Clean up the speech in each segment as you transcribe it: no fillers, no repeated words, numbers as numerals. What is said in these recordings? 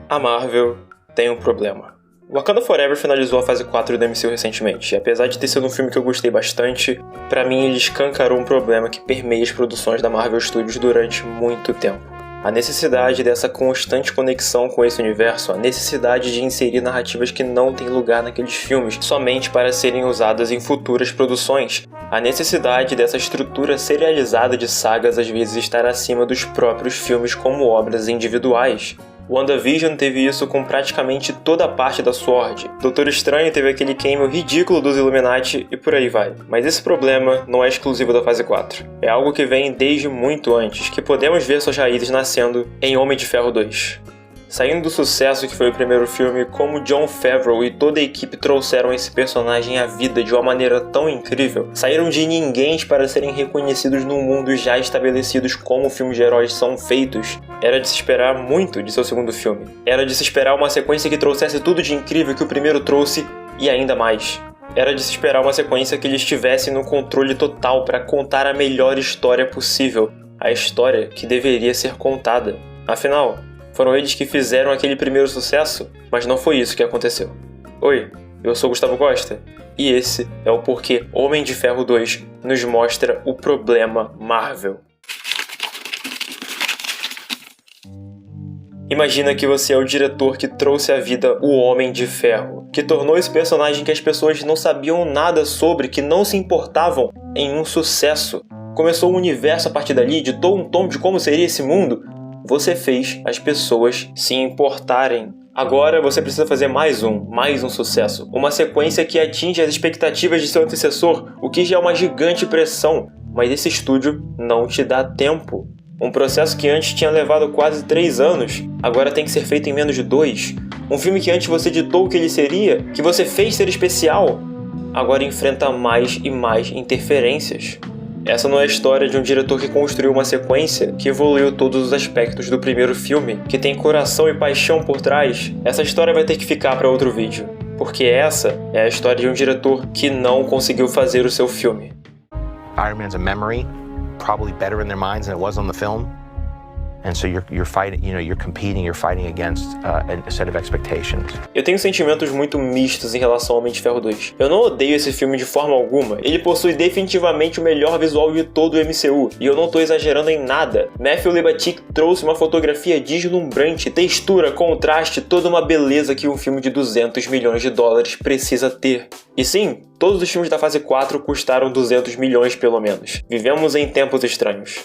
A Marvel tem um problema. Wakanda Forever finalizou a fase 4 do MCU recentemente, e apesar de ter sido um filme que eu gostei bastante, pra mim ele escancarou um problema que permeia as produções da Marvel Studios durante muito tempo. A necessidade dessa constante conexão com esse universo, a necessidade de inserir narrativas que não têm lugar naqueles filmes somente para serem usadas em futuras produções, a necessidade dessa estrutura serializada de sagas às vezes estar acima dos próprios filmes como obras individuais. WandaVision teve isso com praticamente toda a parte da Sword. Doutor Estranho teve aquele cameo ridículo dos Illuminati e por aí vai. Mas esse problema não é exclusivo da fase 4. É algo que vem desde muito antes, que podemos ver suas raízes nascendo em Homem de Ferro 2. Saindo do sucesso que foi o primeiro filme, como Jon Favreau e toda a equipe trouxeram esse personagem à vida de uma maneira tão incrível, saíram de ninguéms para serem reconhecidos num mundo já estabelecidos como filmes de heróis são feitos, era de se esperar muito de seu segundo filme. Era de se esperar uma sequência que trouxesse tudo de incrível que o primeiro trouxe e ainda mais. Era de se esperar uma sequência que eles tivessem no controle total para contar a melhor história possível, a história que deveria ser contada. Afinal, foram eles que fizeram aquele primeiro sucesso, mas não foi isso que aconteceu. Oi, eu sou Gustavo Costa, e esse é o porquê Homem de Ferro 2 nos mostra o problema Marvel. Imagina que você é o diretor que trouxe à vida o Homem de Ferro, que tornou esse personagem que as pessoas não sabiam nada sobre, que não se importavam, em um sucesso. Começou um universo a partir dali, ditou um tom de como seria esse mundo. Você fez as pessoas se importarem. Agora você precisa fazer mais um sucesso. Uma sequência que atinge as expectativas de seu antecessor, o que já é uma gigante pressão. Mas esse estúdio não te dá tempo. Um processo que antes tinha levado quase 3 anos, agora tem que ser feito em menos de 2. Um filme que antes você ditou o que ele seria, que você fez ser especial, agora enfrenta mais e mais interferências. Essa não é a história de um diretor que construiu uma sequência que evoluiu todos os aspectos do primeiro filme, que tem coração e paixão por trás. Essa história vai ter que ficar para outro vídeo, porque essa é a história de um diretor que não conseguiu fazer o seu filme. Iron Man's a memory, probably better in their minds than it was on the film. And so you're fighting, you're competing, you're fighting against a set of expectations. Eu tenho sentimentos muito mistos em relação ao Homem de Ferro 2. Eu não odeio esse filme de forma alguma. Ele possui definitivamente o melhor visual de todo o MCU. E eu não tô exagerando em nada. Matthew Libatique trouxe uma fotografia deslumbrante, textura, contraste, toda uma beleza que um filme de 200 milhões de dólares precisa ter. E sim, todos os filmes da fase 4 custaram 200 milhões pelo menos. Vivemos em tempos estranhos.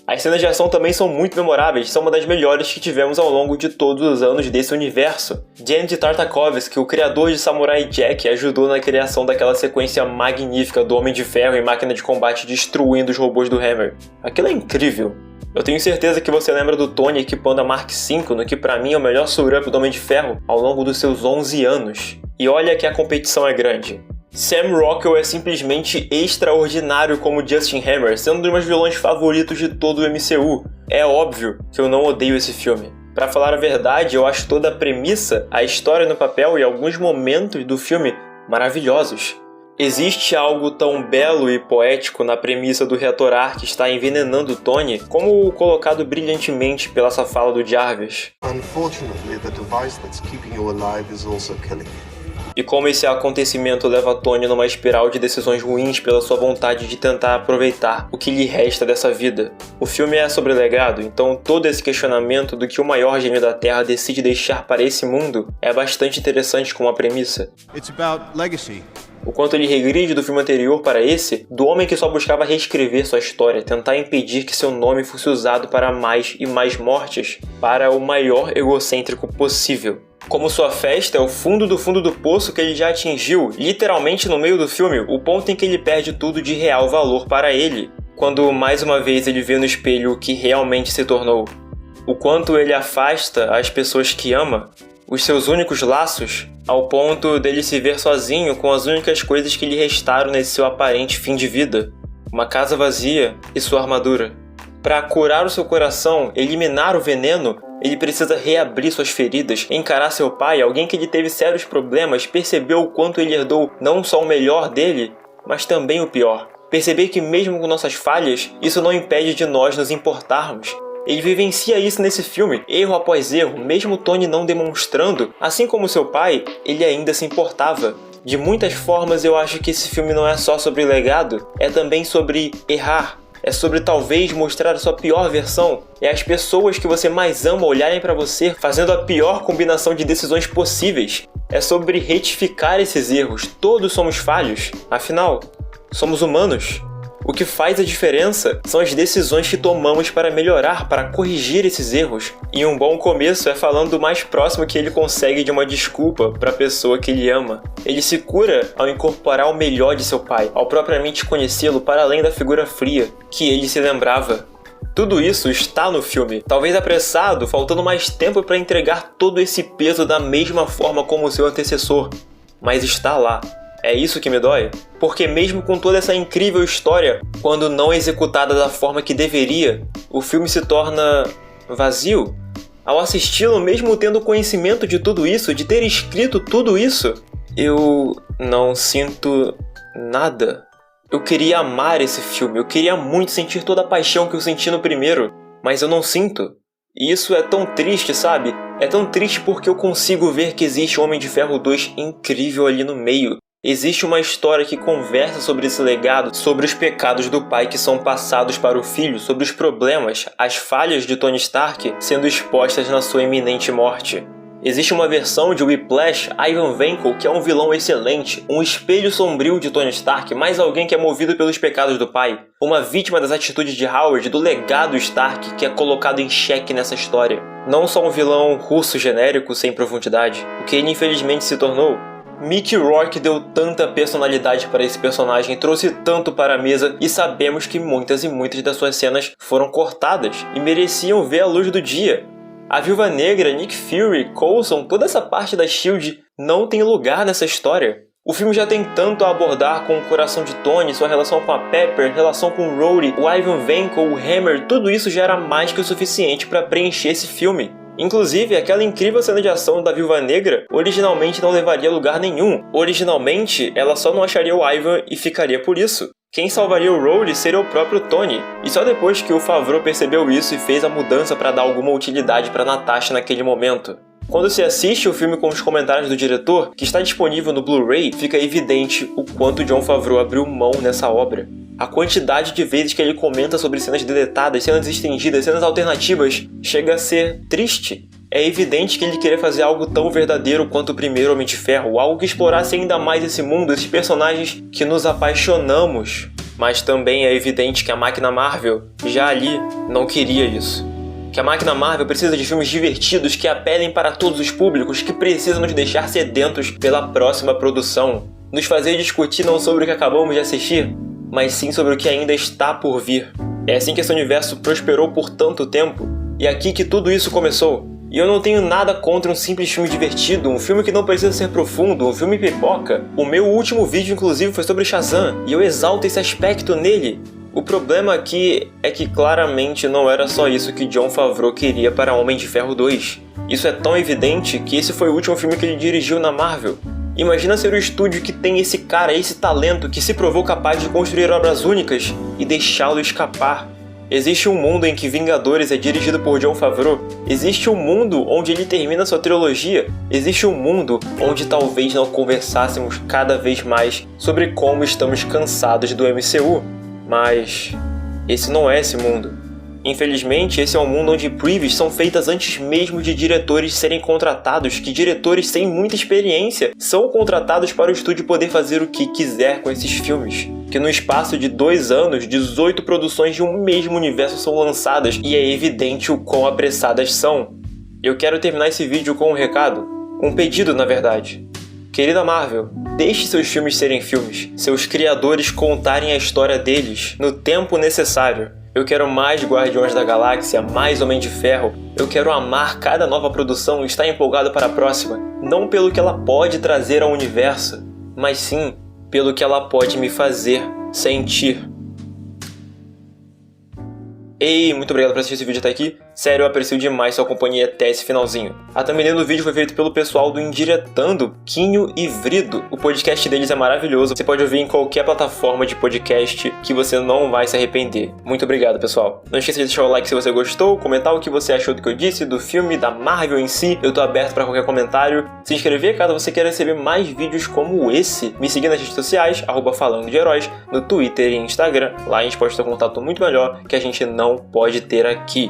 As cenas de ação também são muito memoráveis, são uma das melhores que tivemos ao longo de todos os anos desse universo. Genndy Tartakovsky, o criador de Samurai Jack, ajudou na criação daquela sequência magnífica do Homem de Ferro e Máquina de Combate destruindo os robôs do Hammer. Aquilo é incrível. Eu tenho certeza que você lembra do Tony equipando a Mark V no que pra mim é o melhor suit-up do Homem de Ferro ao longo dos seus 11 anos. E olha que a competição é grande. Sam Rockwell é simplesmente extraordinário como Justin Hammer, sendo um dos meus vilões favoritos de todo o MCU. É óbvio que eu não odeio esse filme. Pra falar a verdade, eu acho toda a premissa, a história no papel e alguns momentos do filme maravilhosos. Existe algo tão belo e poético na premissa do reator Ark estar envenenando Tony, como colocado brilhantemente pela essa fala do Jarvis. Unfortunately, the device that's keeping you alive is also killing you. E como esse acontecimento leva Tony numa espiral de decisões ruins pela sua vontade de tentar aproveitar o que lhe resta dessa vida. O filme é sobre legado, então todo esse questionamento do que o maior gênio da Terra decide deixar para esse mundo é bastante interessante como a premissa. It's about legacy. O quanto ele regride do filme anterior para esse, do homem que só buscava reescrever sua história, tentar impedir que seu nome fosse usado para mais e mais mortes, para o maior egocêntrico possível. Como sua festa é o fundo do poço que ele já atingiu, literalmente no meio do filme, o ponto em que ele perde tudo de real valor para ele, quando mais uma vez ele vê no espelho o que realmente se tornou. O quanto ele afasta as pessoas que ama, os seus únicos laços, ao ponto dele se ver sozinho com as únicas coisas que lhe restaram nesse seu aparente fim de vida, uma casa vazia e sua armadura. Para curar o seu coração, eliminar o veneno, ele precisa reabrir suas feridas, encarar seu pai, alguém que ele teve sérios problemas, percebeu o quanto ele herdou não só o melhor dele, mas também o pior. Perceber que mesmo com nossas falhas, isso não impede de nós nos importarmos. Ele vivencia isso nesse filme, erro após erro, mesmo Tony não demonstrando. Assim como seu pai, ele ainda se importava. De muitas formas, eu acho que esse filme não é só sobre legado, é também sobre errar. É sobre talvez mostrar a sua pior versão. É as pessoas que você mais ama olharem pra você fazendo a pior combinação de decisões possíveis. É sobre retificar esses erros. Todos somos falhos. Afinal, somos humanos. O que faz a diferença são as decisões que tomamos para melhorar, para corrigir esses erros. E um bom começo é falando o mais próximo que ele consegue de uma desculpa para a pessoa que ele ama. Ele se cura ao incorporar o melhor de seu pai, ao propriamente conhecê-lo para além da figura fria que ele se lembrava. Tudo isso está no filme, talvez apressado, faltando mais tempo para entregar todo esse peso da mesma forma como o seu antecessor, mas está lá. É isso que me dói, porque mesmo com toda essa incrível história, quando não executada da forma que deveria, o filme se torna vazio. Ao assisti-lo, mesmo tendo conhecimento de tudo isso, de ter escrito tudo isso, eu não sinto nada. Eu queria amar esse filme, eu queria muito sentir toda a paixão que eu senti no primeiro, mas eu não sinto. E isso é tão triste, sabe? É tão triste porque eu consigo ver que existe o Homem de Ferro 2 incrível ali no meio. Existe uma história que conversa sobre esse legado, sobre os pecados do pai que são passados para o filho, sobre os problemas, as falhas de Tony Stark sendo expostas na sua iminente morte. Existe uma versão de Whiplash, Ivan Vanko, que é um vilão excelente, um espelho sombrio de Tony Stark, mais alguém que é movido pelos pecados do pai, uma vítima das atitudes de Howard, do legado Stark que é colocado em xeque nessa história. Não só um vilão russo genérico sem profundidade, o que ele infelizmente se tornou. Mickey Rourke deu tanta personalidade para esse personagem, trouxe tanto para a mesa e sabemos que muitas e muitas das suas cenas foram cortadas e mereciam ver a luz do dia. A Viúva Negra, Nick Fury, Coulson, toda essa parte da SHIELD não tem lugar nessa história. O filme já tem tanto a abordar com o coração de Tony, sua relação com a Pepper, relação com o Rhodey, o Ivan Vanko, o Hammer, tudo isso já era mais que o suficiente para preencher esse filme. Inclusive, aquela incrível cena de ação da Viúva Negra originalmente não levaria a lugar nenhum. Originalmente, ela só não acharia o Ivan e ficaria por isso. Quem salvaria o Rhodey seria o próprio Tony. E só depois que o Favreau percebeu isso e fez a mudança para dar alguma utilidade para Natasha naquele momento. Quando se assiste o filme com os comentários do diretor, que está disponível no Blu-ray, fica evidente o quanto Jon Favreau abriu mão nessa obra. A quantidade de vezes que ele comenta sobre cenas deletadas, cenas estendidas, cenas alternativas, chega a ser triste. É evidente que ele queria fazer algo tão verdadeiro quanto o primeiro Homem de Ferro, algo que explorasse ainda mais esse mundo, esses personagens que nos apaixonamos. Mas também é evidente que a máquina Marvel, já ali, não queria isso. Que a máquina Marvel precisa de filmes divertidos que apelem para todos os públicos, que precisam nos deixar sedentos pela próxima produção. Nos fazer discutir não sobre o que acabamos de assistir, mas sim sobre o que ainda está por vir. É assim que esse universo prosperou por tanto tempo, e é aqui que tudo isso começou. E eu não tenho nada contra um simples filme divertido, um filme que não precisa ser profundo, um filme pipoca. O meu último vídeo, inclusive, foi sobre Shazam, e eu exalto esse aspecto nele. O problema aqui é que claramente não era só isso que Jon Favreau queria para Homem de Ferro 2. Isso é tão evidente que esse foi o último filme que ele dirigiu na Marvel. Imagina ser o estúdio que tem esse cara, esse talento, que se provou capaz de construir obras únicas e deixá-lo escapar. Existe um mundo em que Vingadores é dirigido por Jon Favreau. Existe um mundo onde ele termina sua trilogia. Existe um mundo onde talvez não conversássemos cada vez mais sobre como estamos cansados do MCU. Mas esse não é esse mundo. Infelizmente, esse é um mundo onde previews são feitas antes mesmo de diretores serem contratados, que diretores sem muita experiência são contratados para o estúdio poder fazer o que quiser com esses filmes. Que no espaço de 2 anos, 18 produções de um mesmo universo são lançadas e é evidente o quão apressadas são. Eu quero terminar esse vídeo com um recado, um pedido na verdade. Querida Marvel, deixe seus filmes serem filmes, seus criadores contarem a história deles no tempo necessário. Eu quero mais Guardiões da Galáxia, mais Homem de Ferro. Eu quero amar cada nova produção e estar empolgado para a próxima. Não pelo que ela pode trazer ao universo, mas sim pelo que ela pode me fazer sentir. Ei, muito obrigado por assistir esse vídeo até aqui. Sério, eu aprecio demais sua companhia até esse finalzinho. A thumbnail do vídeo foi feito pelo pessoal do Indiretando, Quinho e Vrido. O podcast deles é maravilhoso, você pode ouvir em qualquer plataforma de podcast que você não vai se arrepender. Muito obrigado, pessoal. Não esqueça de deixar o like se você gostou, comentar o que você achou do que eu disse, do filme, da Marvel em si. Eu tô aberto para qualquer comentário. Se inscrever caso você queira receber mais vídeos como esse. Me seguir nas redes sociais, @falando de heróis, no Twitter e Instagram. Lá a gente pode ter um contato muito melhor que a gente não pode ter aqui.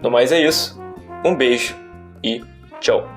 No mais é isso, um beijo e tchau!